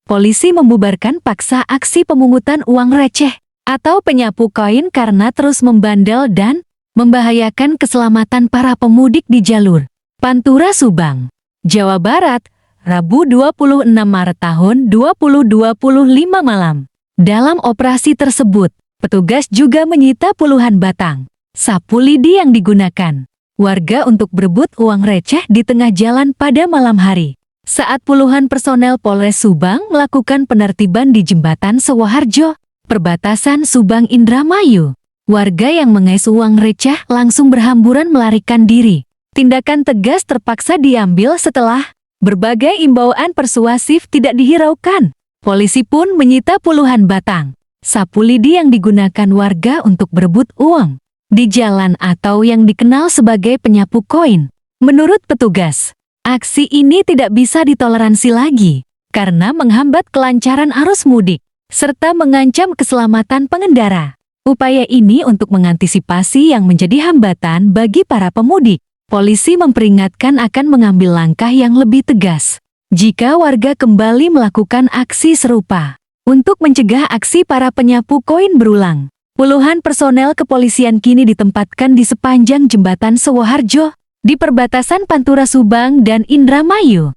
polisi membubarkan paksa aksi pemungutan uang receh atau penyapu koin karena terus membandel dan membahayakan keselamatan para pemudik di jalur Pantura Subang, Jawa Barat, Rabu 26 Maret tahun 2025 malam. Dalam operasi tersebut, petugas juga menyita puluhan batang sapu lidi yang digunakan warga untuk berebut uang receh di tengah jalan pada malam hari. Saat puluhan personel Polres Subang melakukan penertiban di Jembatan Sewoharjo, perbatasan Subang Indramayu, warga yang mengais uang receh langsung berhamburan melarikan diri. Tindakan tegas terpaksa diambil setelah berbagai imbauan persuasif tidak dihiraukan. Polisi pun menyita puluhan batang sapu lidi yang digunakan warga untuk berebut uang di jalan atau yang dikenal sebagai penyapu koin. Menurut petugas, aksi ini tidak bisa ditoleransi lagi karena menghambat kelancaran arus mudik serta mengancam keselamatan pengendara. Upaya ini untuk mengantisipasi yang menjadi hambatan bagi para pemudik. Polisi memperingatkan akan mengambil langkah yang lebih tegas jika warga kembali melakukan aksi serupa. Untuk mencegah aksi para penyapu koin berulang, puluhan personel kepolisian kini ditempatkan di sepanjang Jembatan Sewoharjo, di perbatasan Pantura Subang dan Indramayu.